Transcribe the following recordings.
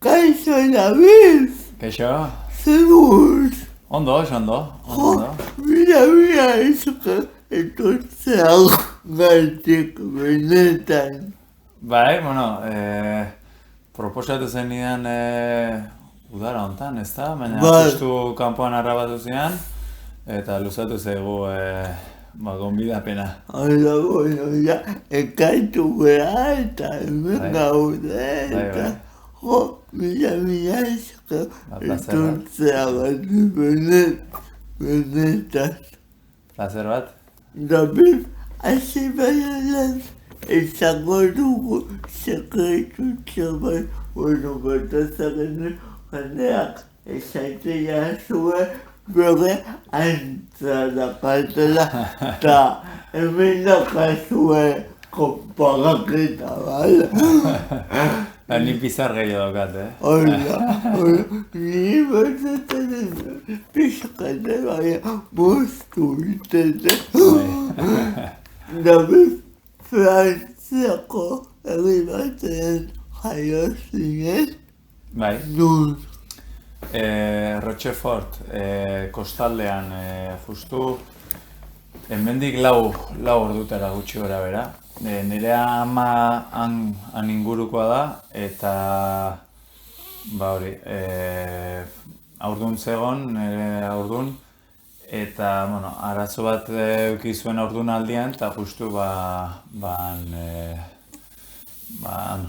Kaixo David! Kaixo? Zemuz! Ondo. Mira, ezuka etortzea gaitik benetan. Bai, proposatu zenidan udara hontan, ezta? Baina justu kanpoan harrabatu zian, eta luzatu zaigu gonbidapena. Hala, ja, ekaitu beha eta hemen gaude, eta mila ezuka etortzea gaitik benetan. Plazer bat? David, hasi baina izango dugu sekretutxo bai, batazaren janeak esaitea zuen bere antza dakatela, eta hemen dakazue konparaketa, bala? Ni pizar gehiago daukat, Hola, ni batzaten pixkate baina bostu urtete. David, Frantziako herri batean jaio zinen? Bai. Nun? Rochefort, kostaldean, justu, hemendik lau ordutara gutxi gora bera. Nire ama han ingurukoa da, eta haurdun zegon, nire haurdun, eta, arazo bat eduki zuen haurdun aldian, eta justu han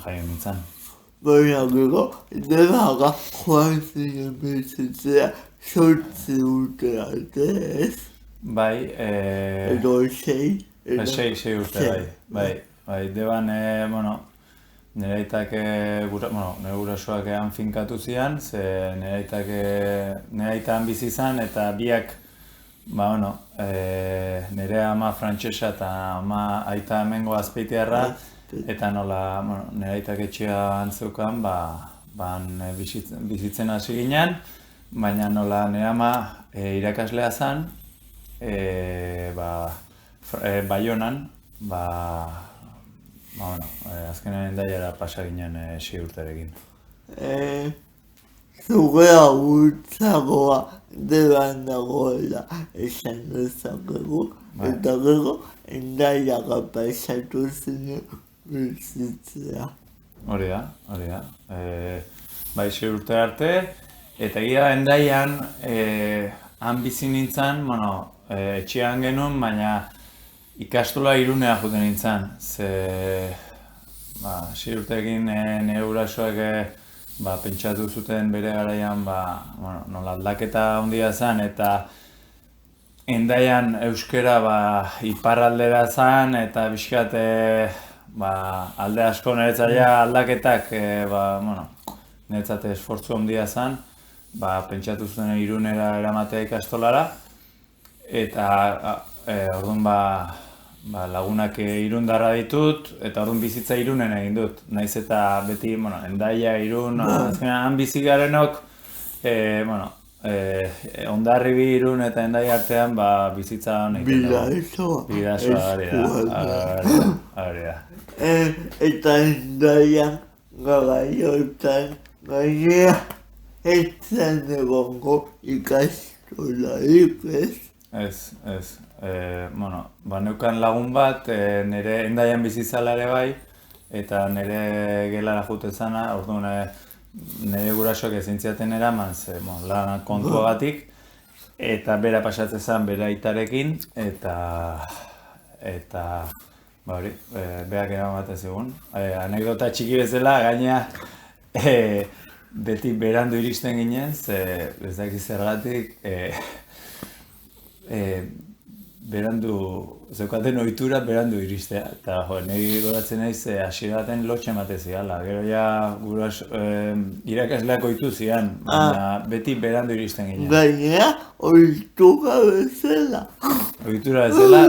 jaio nintzen. Baina gero, delaga joan zinen bizitzea 8 urte arte, ez? Bai, Edo 6? 6 urte, bai. Deban, nire aitak, nire gurasoak han finkatu zian, ze nire aitan bizi izan, eta biak, nire ama frantsesa eta ama aita hemengo azpeitiarra, eta nola, nire aitak etxea antzeukan, bizitzen hasi ginen, baina nola nire ama irakaslea zen, Baionan, azkenean Hendaiara pasa ginen 6 urterekin. Zugea gutzagoa deban dagoela esan dezakegu, eta gero Hendaiara pasatu zinen bizitzea. Hori da. Bai, 6 urte arte, eta egia Hendaian han bizi nintzen, etxean genuen, baina ikastola Irunera joaten nintzen. Ze, 6 urteekin nire gurasoak pentsatu zuten bere garaian, nola aldaketa handia zen, eta Hendaian euskera iparraldera zen, eta bizkat alde asko niretzaia aldaketak, niretzat esfortzu handia zen, pentsatu zuten Irunera eramatea ikastolara, eta orduan lagunak Irundarra ditut, eta orduan bizitza Irunen egin dut. Naiz eta beti, Hendaia, Irun, azkenean bizi garenok, Hondarribi, Irun eta Hendaia artean bizitza honek. Bidasoa, hori da. Eta Hendaian garaiotan gainea etzen egongo ikastolarik, ez? Ez. Neukan lagun bat, nire Hendaian bizizala ere bai, eta nire gelara jute zana, orduan nire gurasoak ezin ziaten eraman, lan kontuagatik, eta bera pasatzen zen bere aitarekin, eta berak eraman bat ez egun. Anekdota txiki bezala, gaina beti berandu iristen ginen, ez dakiz zergatik, zeukaten ohitura berandu iristea, eta niri goratzen naiz hasiera baten lotxe emate ziala. Gero irakasleak ohitu zian, baina beti berandu iristen ginen. Gainera, ohitura bezala. Ohitura bezala,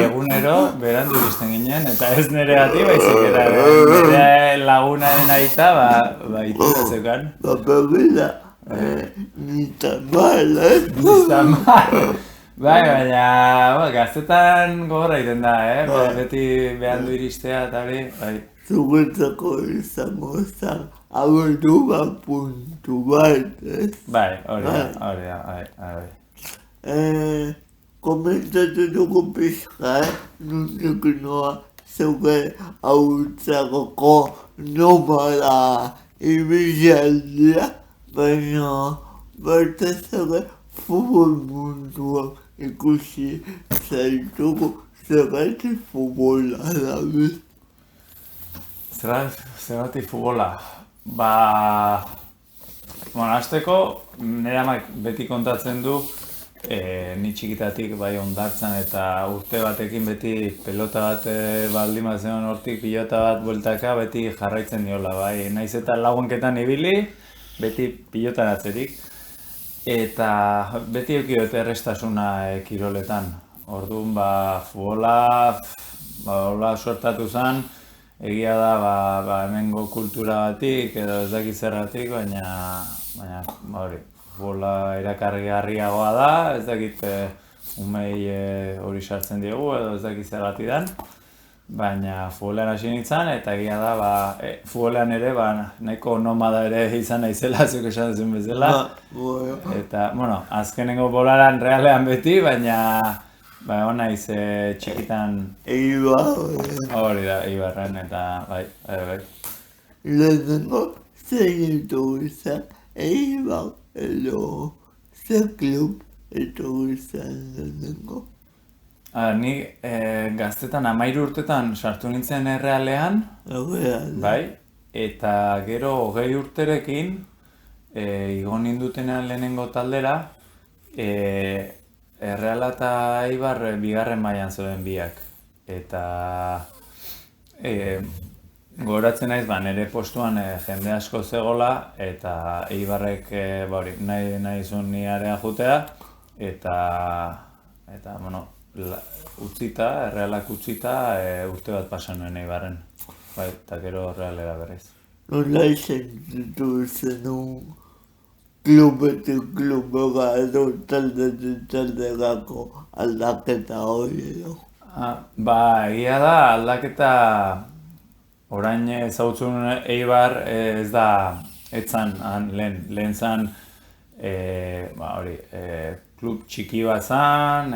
egunero berandu iristen ginen, eta ez nire gati baizik, eta nire lagunaren aita, ohitura zeukan. Begira, ni tan mal, Ni tan mal. Bai, baina gaztetan gogorra egiten da, Bai. Beti behandu iristea eta hori, bai. Zuretzako izango zen abentura puntu bat, ez? Bai, hori da, bai. Komentatu dugu pixka, nundik noa zeuke hautzakoko nomada ibilaldia, baina bertaz ere futbol munduak ikusi zaitugu zergatik futbola dabil. Zergatik futbola? Ba... Bueno, hasteko, nire amak beti kontatzen du, ni txikitatik bai ondartzan eta urte batekin beti pelota bat baldin bat zegoen hortik pilota bat bueltaka beti jarraitzen diola, bai. Naiz eta lagunketan ibili, beti pilotan atzerik. Eta beti eukidot errestasuna kiroletan. Orduan, futbola, hola suertatu zen, egia da, hemengo kultura batik edo ez dakit zergatik, baina hori, futbola erakargarriagoa da, ez dakit umei hori sartzen diegu edo ez dakit zergatik dan, baina futbolean hasi nintzen eta egia da, futbolean ere nahiko nomada ere izan naizela, zuk esan duzun bezala. Eta, bueno, azkenengo bolaran realean beti, baina hona naiz txikitan... Eibar. Hori da, Eibarren eta bai. Lehenengo zein etorri zen Eibar edo zer klub etorri zen lehenengo? Ni gaztetan 13 urtetan sartu nintzen Errealean, bai, eta gero 20 urterekin igo nindutenean lehenengo taldera, Erreala eta Eibar bigarren mailan zeuden biak. Eta gogoratzen naiz, nire postuan jende asko zegola eta Eibarrek nahi zuen ni area jutea eta bueno, utzita, Errealak utzita urte bat pasa nuen Eibarren. Bai, eta gero Errealera berriz. Nola sentitu zenun klubetik klubera edo taldetik talderako aldaketa hori edo? Egia da, aldaketa orain ezagutzen Eibar ez da, etzan lehen zan, klub txiki bat zan,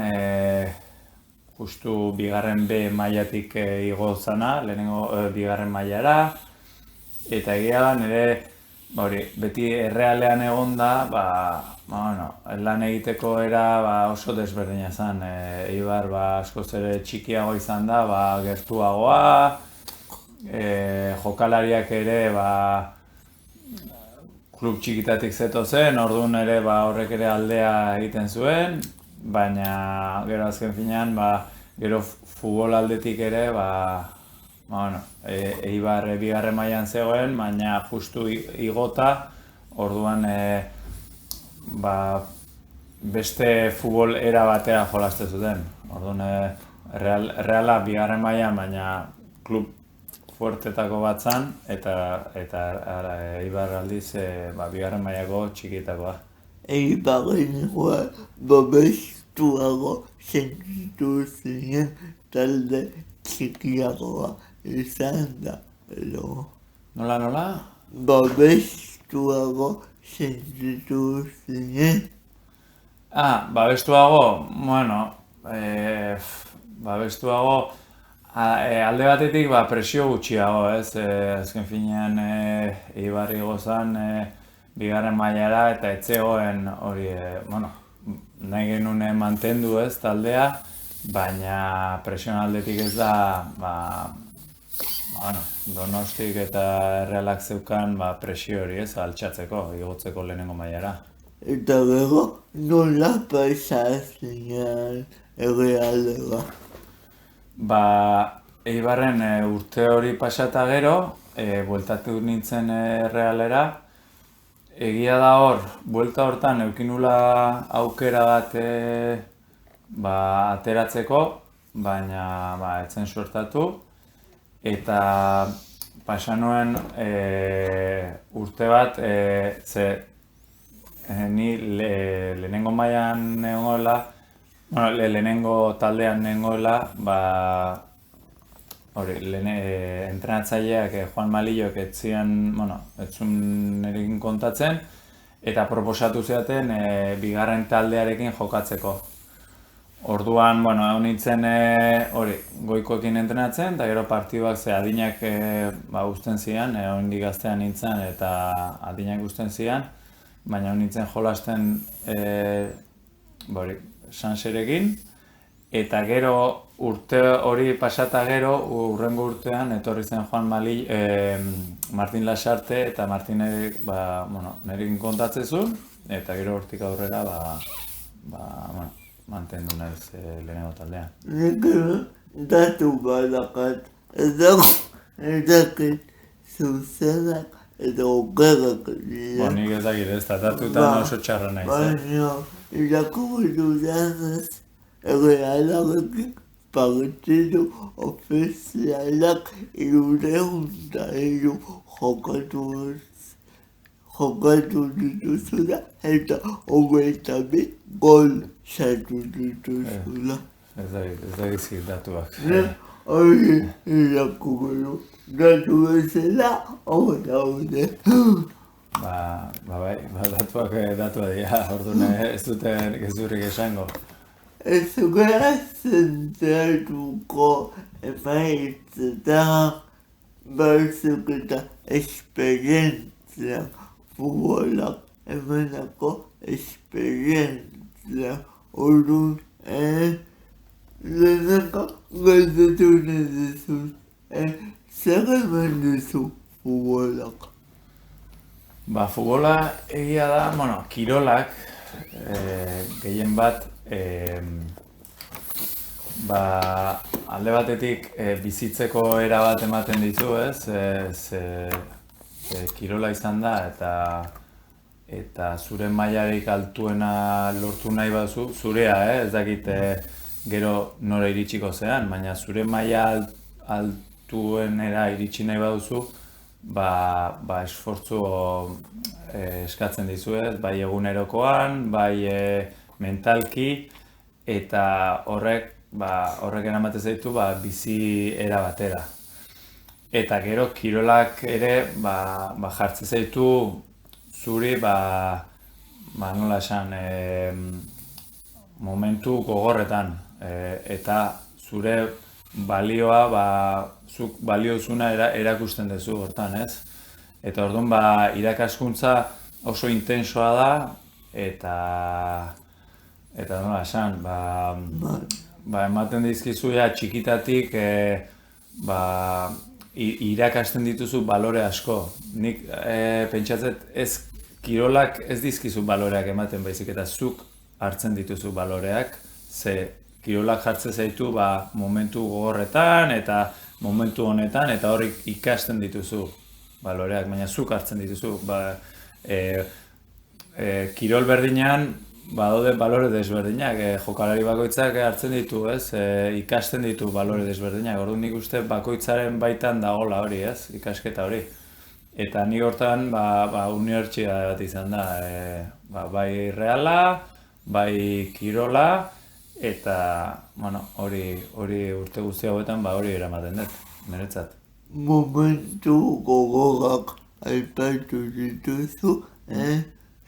justu bigarren B mailatik igo zana, lehenengo bigarren mailara, eta egia da nire beti Errealean egonda, lan egiteko era oso desberdina zen. Eibar askoz ere txikiago izan da, gertuagoa, jokalariak ere klub txikitatik zetozen, orduan ere horrek ere aldea egiten zuen, baina gero azken finean, gero futbol aldetik ere, Eibar bigarren mailan zegoen, baina justu igota, orduan beste futbol era batera jolaste zuten. Orduan Reala bigarren mailan, baina klub fuertetako bat zan, eta Eibar aldiz bigarren mailako txikitakoa. Eibarren babestuago sentitu zinen talde txikiagoa izan da, edo? Nola? Babestuago sentitu zinen? Babestuago, bueno, babestuago alde batetik presio gutxiago, ez? Azken finean Eibar igo zan bigarren mailara eta etzegoen hori, nahi genuen mantendu ez taldea, baina presioan aldetik ez da, Donostik eta Errealak zeukan presio hori ez, altxatzeko, igotzeko lehenengo mailara. Eta gero, nola pasazinen Errealera? Eibarren urte hori pasata gero, bueltatu nintzen Errealera. Egia da buelta hortan eukinula aukera bat ateratzeko, baina etzen suertatu. Eta pasa nuen urte bat, ni lehenengo mailan egongoela, Bueno, lehenengo taldean nengoela, ba, hori, entrenatzaileak Juan Malillok ez zuen nerekin kontatzen, eta proposatu zidaten bigarren taldearekin jokatzeko. Orduan, bueno, egon nintzen hori, goikoekin entrenatzen, eta gero partiduak ze adinak uzten zian, oraindik gaztean nintzen, eta adinak uzten zian, baina egon nintzen jolasten Sanserekin, eta gero urte hori pasata gero, hurrengo urtean, etorri zen Martin Lasarte, eta Martinek, nerekin kontatzen zuen, eta gero hortik aurrera, mantendu naiz lehenengo taldean. Nik datu badakat, ez dakit zuzenak eta okerrak dira. Nik ez dakit ez, datutan oso txarra naiz. Baina, irakurri dudanez, Realarekin partidu ofizialak 303 jokatu dituzula eta 22 gol sartu dituzula. Ez dakit datuak. Hori irakurri du. Datu bezala, hor daude. Datuak dira, orduan ez duten gezurrik esango. Ez gara zentratuko emaitzetan batzuk eta esperientzia, futbolak emanako esperientzia. Orduan, lehenaka galdatu nahi dizut, zer eman dizu futbolak? Futbola egia da, kirolak, gehien bat, alde batetik bizitzeko era bat ematen dizu, ez? Kirola izan da, eta zure mailarik altuena lortu nahi baduzu, zurea, ez dakit gero nora iritsiko zean, baina zure maila altuenera iritsi nahi baduzu, esfortzu eskatzen dizu, bai egunerokoan, bai mentalki, eta horrek eramaten zaitu bizi era batera. Eta gero kirolak ere jartzen zaitu zuri nola esan momentu gogorretan, eta zure balioa zuk baliozuna erakusten duzu hortan, ez? Eta orduan irakaskuntza oso intensoa da, eta nola esan, ematen dizkizu txikitatik irakasten dituzu balore asko. Nik pentsatzet kirolak ez dizkizu baloreak ematen baizik, eta zuk hartzen dituzu baloreak, ze kirolak jartzen zaitu momentu gogorretan eta momentu honetan, eta horrik ikasten dituzu baloreak, baina zuk hartzen dituzu. Kirol berdinean badaude balore desberdinak, jokalari bakoitzak hartzen ditu, ikasten ditu balore desberdinak. Orduan nik uste bakoitzaren baitan dagoela hori, ikasketa hori. Eta ni hortan unibertsitate bat izan da, bai reala, bai kirola, eta hori urte guzti hauetan hori eramaten dut, niretzat. Momentu gogorak aipatu dituzu,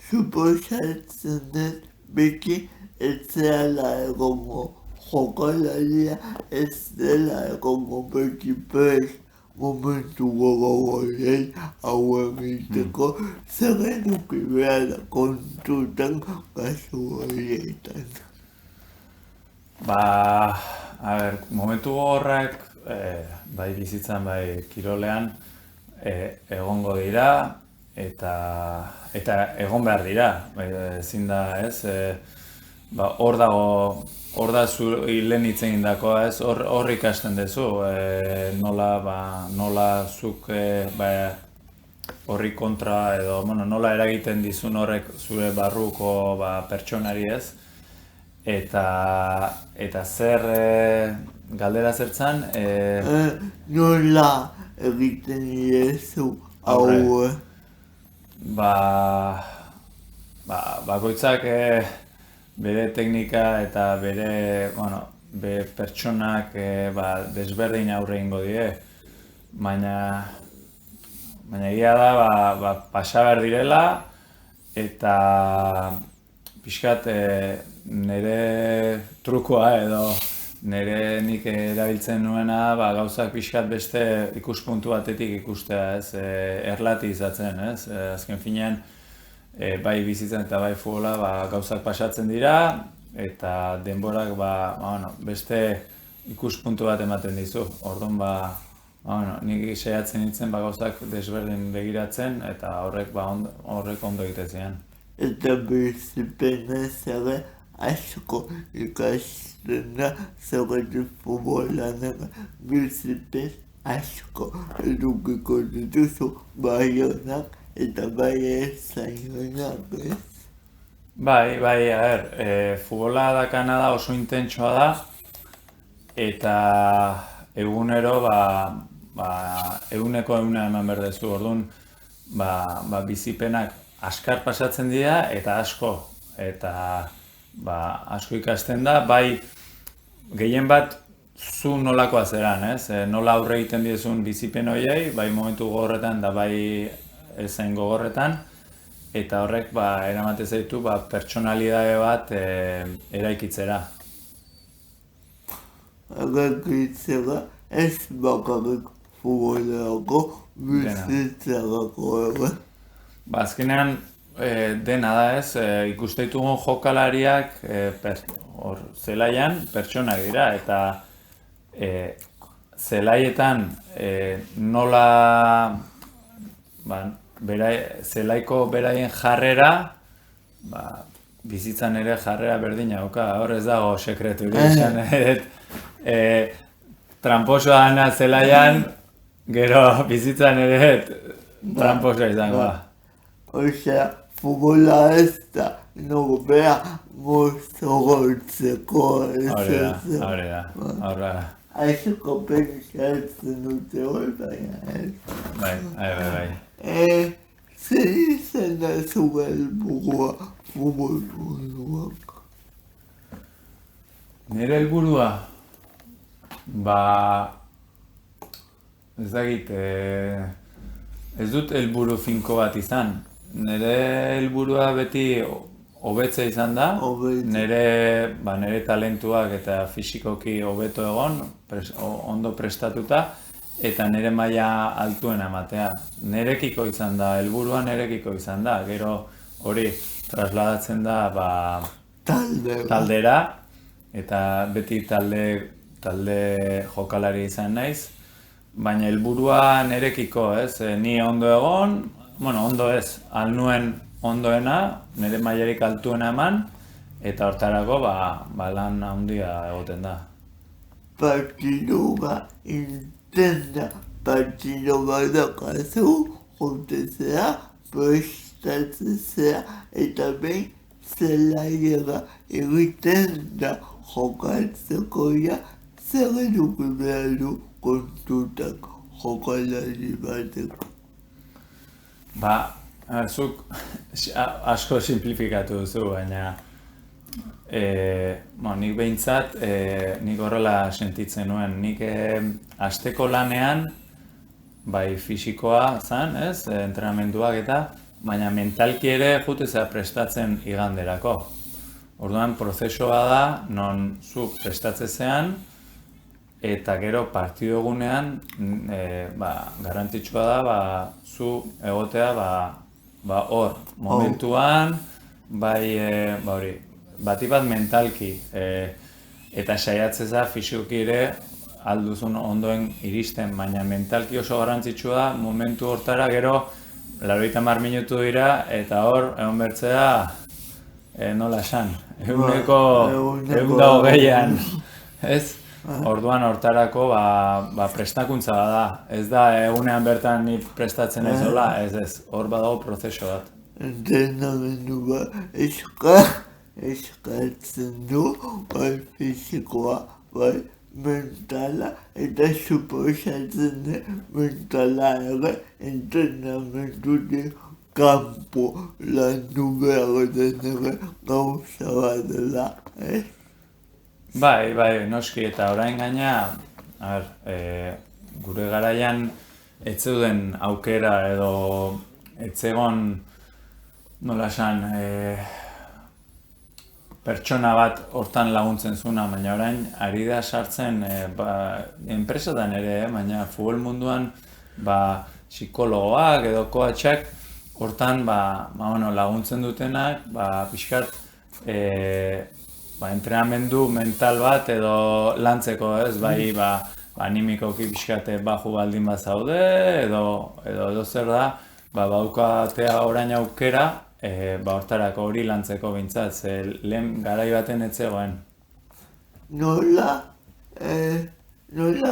suposatzen dut beti ez dela egongo jokalaria, ez dela egongo beti prest momentu gogoaren hau egiteko, zer eduki behar kontutan kasu horietan. Momentu gogorrak, bai bizitzan, bai kirolean, egongo dira, eta egon behar dira, ezin da, ez? Hor da zu lehen hitz egindakoa, ez? Hor ikasten duzu, nola zuk horri kontra edo nola eragiten dizun horrek zure barruko pertsonari, ez? Eta zer galdera zertzan? Nola egiten diezu hau? Bakoitzak bere teknika eta bere, bere pertsonak desberdin aurre ingo die. Baina egia da, pasa behar direla, eta pixkat nire trukoa edo nire nik erabiltzen nuena gauzak pixkat beste ikuspuntu batetik ikustea, ez, erlatizatzen, ez, azken finean bai bizitzen eta bai futbola gauzak pasatzen dira eta denborak beste ikuspuntu bat ematen dizu. Orduan nik saiatzen nintzen gauzak desberdin begiratzen eta horrek ondo egitezean. Eta bizipena zara asko ikasten da zergatik futbolanak bizipen asko edukiko dituzu bai onak eta bai zainonak, ez? Bai, futbola dakana da oso intentsua da eta egunero eguneko eman behar dezu, orduan bizipenak askar pasatzen dira eta asko ikasten da, bai gehien bat zu nolakoa zeran, ez? Nola aurre egiten diezun bizipen horiei, bai momentu gogorretan da bai ezain gogorretan, eta horrek eramate zaitu pertsonalidade bat eraikitzera. Eraikitzera ez bakarrik futbolerako bizitzerako ere. Azkenean dena da, ez, ikuste ditugun jokalariak zelaian pertsonak dira eta zelaietan nola zelaiko beraien jarrera bizitzan ere jarrera berdina dauka, hor ez dago sekreturik esan tramposoa dana zelaian, gero bizitzan ere tramposoa izango da. Osea, futbola ez da norbea mozorrotzeko ez. Hore da. Aizko pentsatzen dute hor, baina ez. Bai. Zer izan da zure helburua futbol munduak? Nire helburua? Ez dakit, ez dut helburu finko bat izan. Nire helburua beti hobetze izan da, nire talentuak eta fisikoki hobeto egon, ondo prestatuta, eta nire maila altuen ematea. Nirekiko izan da, helburua nirekiko izan da, gero hori trasladatzen da taldera, eta beti talde jokalari izan naiz, baina helburua nirekiko, ez, ni ondo egon, ondo ez, alnuen ondoena, nire mailarik altuena eman, eta hortarako lan handia egoten da. Partidu intenta, partidu badakazu, jontezea, prestatzea, eta behin zelaiera egiten da jokatzeko zer eduki behar du kontutak jokalari batek. Zuk asko simplifikatu duzu, baina nik behintzat, nik horrela sentitzen nuen. Nik asteko lanean, bai fisikoa zan, ez, entrenamenduak eta, baina mentalki ere jutezea prestatzen iganderako. Orduan, prozesua da, non zu prestatzezean, eta gero partidu egunean, garrantzitsua da, zu egotea, hor, momentuan, bati bat mentalki, eta saiatzeza fisikoki ere alduzun ondoen iristen, baina mentalki oso garrantzitsua da, momentu hortara gero 90 minutu dira, eta hor, egon bertzea, nola esan, eguneko 120an, ez? Orduan hortarako prestakuntza da. Ez da egunean bertan ni prestatzen ez hola, ez, hor badago prozesu bat. Entrenamendu bat eskatzen du, bai fisikoa, bai mentala, eta suposatzen den mentala ere entrenamendutik kanpo landu behar den ere gauza bat dela, ez? Bai, noski, eta orain gaina, gure garaian ez zeuden aukera edo ez zegon, nola esan, pertsona bat hortan laguntzen zuna, baina orain ari da sartzen enpresatan ere, baina futbol munduan psikologoak edo coachak hortan laguntzen dutenak, pixkat entrenamendu mental bat edo lantzeko, ez, animikoki pixkate baju baldin bazaude edo zer da, baukatea orain aukera, hortarako hori lantzeko bintzat, ze lehen garai baten ez zegoen. Nola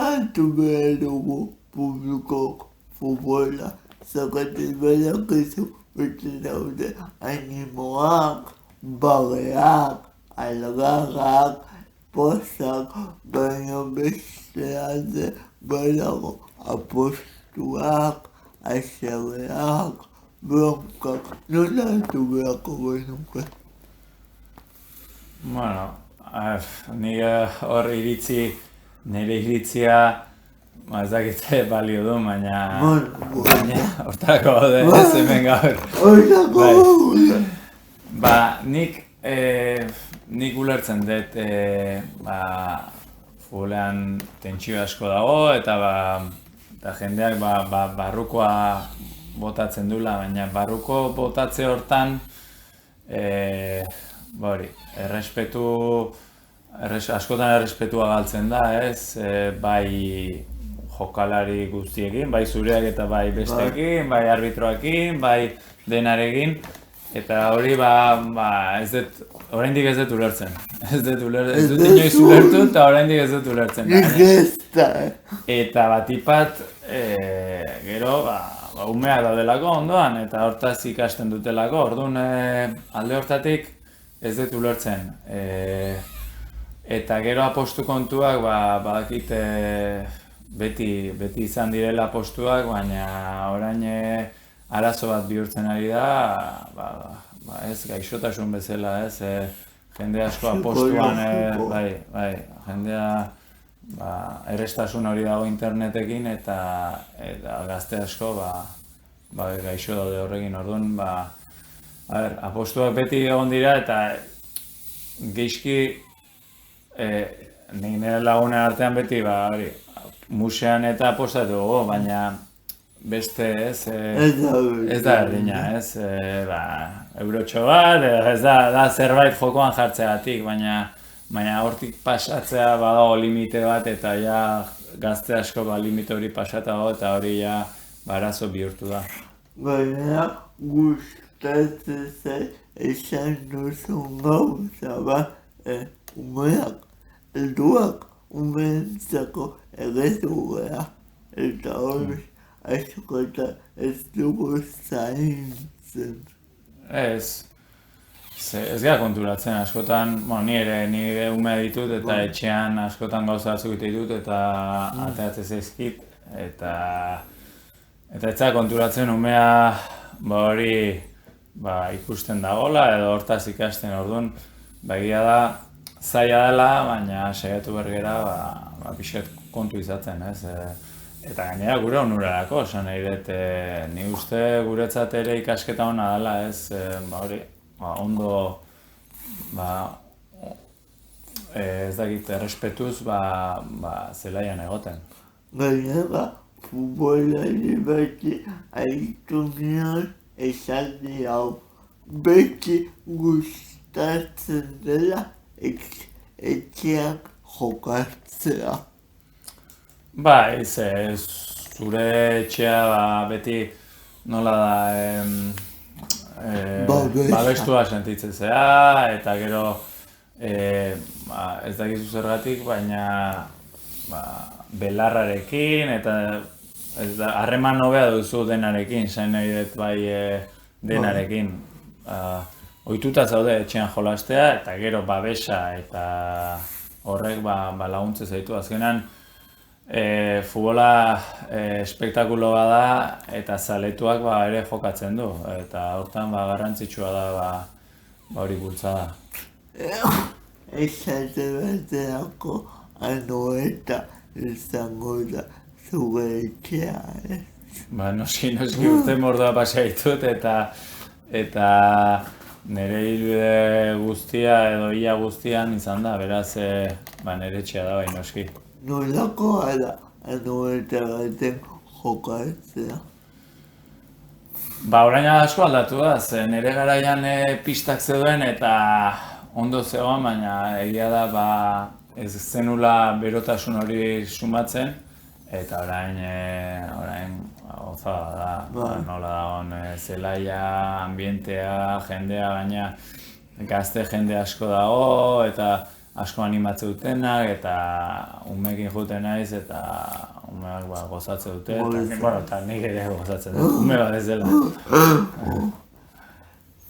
hartu behar dugu publikok futbola, zakatzen badakizu bete daude animoak, bageak, algarrak, pozak, baina bestean badago apostuak, asegeak, bronkak, nola hartu beharko genuke? Bueno, ni hor nire iritzia, ez dakite balio du, baina hortarako gaude, ez hemen gaur. Hortarako gaude. Nik ulertzen dut, futbolean tentsio asko dago, eta jendeak barrukoa botatzen dula, baina barruko botatze hortan, askotan errespetua galtzen da, ez? Bai jokalari guztiekin, bai zureak eta bai besteekin, bai arbitroekin, bai denarekin, eta hori ez dut, oraindik ez dut ulertzen. Ez dut inoiz ulertu eta oraindik ez dut ulertzen. Eta batipat, gero, umeak daudelako ondoan, eta hortaz ikasten dutelako, orduan alde hortatik ez dut ulertzen. Eta gero apostu kontuak, badakit beti izan direla apostuak, baina orain arazo bat bihurtzen ari da, ez gaixotasun bezala, ez, jende asko apostuan, jendea errestasun hori dago internetekin eta gazte asko gaixo daude horrekin, orduan, apostuak beti egon dira eta geizki nire lagunen artean beti, musean eta apostatu dugu, baina beste ez da berdina, ez, eurotxo bat, ez da zerbait jokoan jartzeagatik, baina hortik pasatzea badago limite bat eta ja gazte asko limite hori pasatago eta hori ja arazo bihurtu da. Baina gustatzen zait esan duzun gauza bat, umeak, helduak, umeentzako eredugea, eta hori askotan ez dugu zaintzen. Ez gara konturatzen askotan, nire umea ditut eta etxean askotan gauza batzuk ditut eta ateratzen zaizkit eta ez gara konturatzen umea hori ikusten dagoela edo hortaz ikasten orduan egia da zaila dela, baina saiatu bergera pixkat kontu izaten, ez? Eta gainera gure onurarako, esan nahi dut, ni uste guretzat ere ikasketa ona dela, ez? Ondo, ez dakit, errespetuz, zelaian egoten. Gainera, futbolari beti aitu nion esaldi hau, beti gustatzen dela etxeak jokatzea. Zure etxea beti nola da babestua sentitzen zea, eta gero ez dakizu zergatik, baina belarrarekin eta harreman hobea duzu denarekin, zain nahi dut denarekin. Ohituta zaude etxean jolastea eta gero babesa eta horrek laguntze zaitu. Azkenan Futbola espektakulo da eta zaletuak ere jokatzen du. Eta hortan garrantzitsua da hori bultzada. Esate baterako Anoeta izango da zure etxea, Noski urte mordoa pasa ditut eta nire hilbide guztia edo ia guztian izan da, beraz nire etxea da bai noski. Nolakoa da Anoeta baten jokatzea? Orain asko aldatu da, nire garaian pistak zeuden eta ondo zegoen, baina egia da ez zenula berotasun hori sumatzen, eta orain gozada da, nola dagoen zelaia, ambientea, jendea, baina gazte jende asko dago, eta asko animatze dutenak, eta umeekin juten naiz, eta umeak gozatzen dute, eta nik ere gozatzen dut, ume bat ez dela.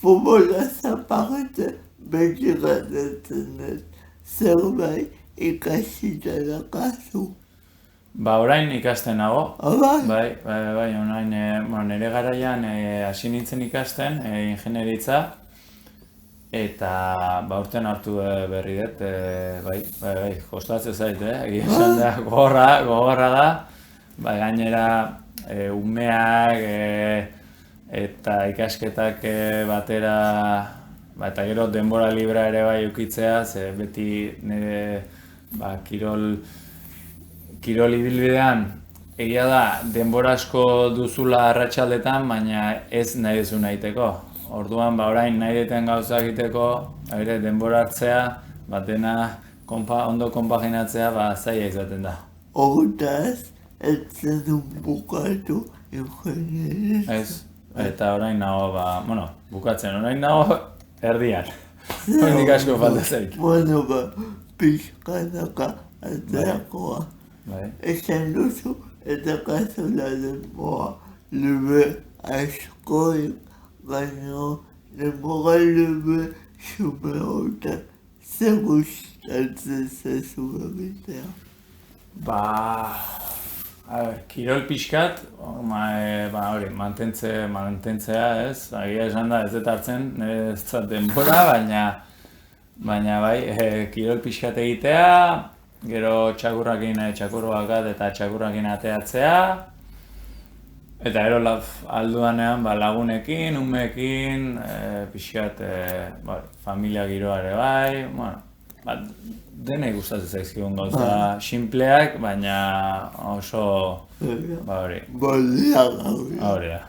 Futbola zapagete beti gatatzen dut, zerbait ikasita dakazu. Orain ikasten nago. Bai? Bai, orain nire garaian hasi nintzen ikasten, ingenieritza, eta urten hartu berri dut, bai, kostatzen zait, egia esan da, gogorra da, gainera umeak eta ikasketak batera, eta gero denbora libra ere bai ukitzea, ze beti nire kirol ibilbidean egia da denbora asko duzula arratsaldetan, baina ez nahi duzu nahiteko. Orduan orain nahi deten gauza egiteko, ere denbora hartzea, dena ondo konpaginatzea zaila izaten da. Hortaz, ez zenun bukatu ingenieritza. Ez, eta orain nago, bukatzen, orain nago erdian. Oraindik asko falta zait. Pixkanaka aterakoa. Esan duzu eta kazula denbora lebe askoik, baina denbora lebe xume hortan ze gustatzen zazu egitea. Kirol pixkat, hori, mantentzea ez, agia esan da ez dut hartzen, ez da denbora, baina bai, kirol pixkat egitea, gero txakurrakat eta txakurrakin ateatzea, eta gero alduanean lagunekin, umeekin, pixkat familia giroa ere bai, denei gustatzen zaizkigun gauza sinpleak, baina oso, hori. Hori da.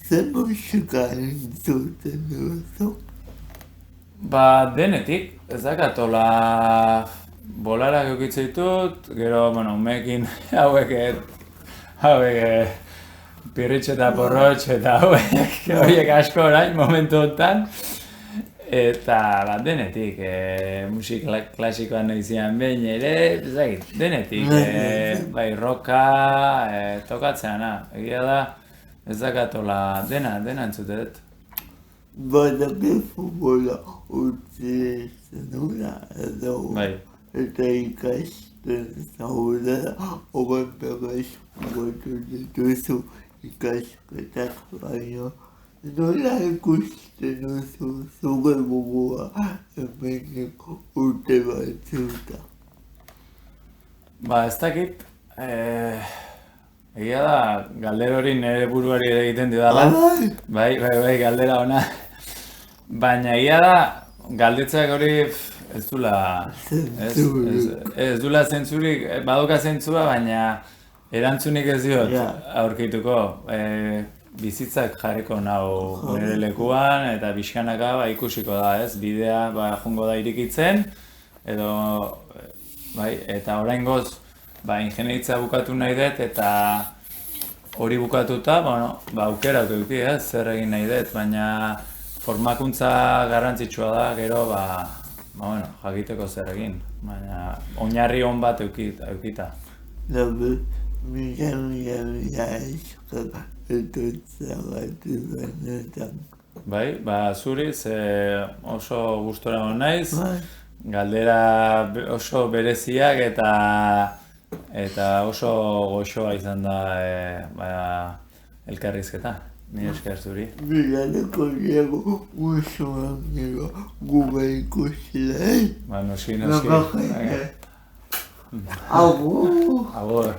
Zer musika entzuten duzu? Denetik, ez dakatola bolarak eukitzen ditut, gero, umeekin hauek pirritx eta porrotx eta horiek asko orain momentu honetan. Eta denetik, musik klasikoan nahizian behin ere, denetik, roka, tokatzeana, egia da, ez dakatola dena entzutet. Badaki futbola utzi zenula edo, eta ikasten zaudela, horren berrezkotu dituzu ikasketak baino. Nola ikusten duzu zure burua hemenik urte batzuta? Ez dakit, egia da, galdera hori nire buruari egiten didala. Bai, galdera ona. Baina egia da, galdetzak hori ez dula zentzurik, baduka zentzua, baina erantzunik ez diot aurkituko. Bizitzak jarriko nau nire lekuan eta pixkanaka ikusiko da, ez? Bidea jungo da irikitzen, eta oraingoz ingenieritza bukatu nahi dut eta hori bukatuta, aukera eduki, zer egin nahi dut, baina formakuntza garrantzitsua da, gero jakiteko zer egin, baina oinarri on bat eukita. Mila eskak etortzagatik benetan. Bai, zuri, oso gustora hon naiz, galdera oso bereziak eta eta oso goxoa izan da elkarrizketa. Mila esker zuri. Bigarreko diego osoan gero gube ikusilei. Noski. Agur! Agur.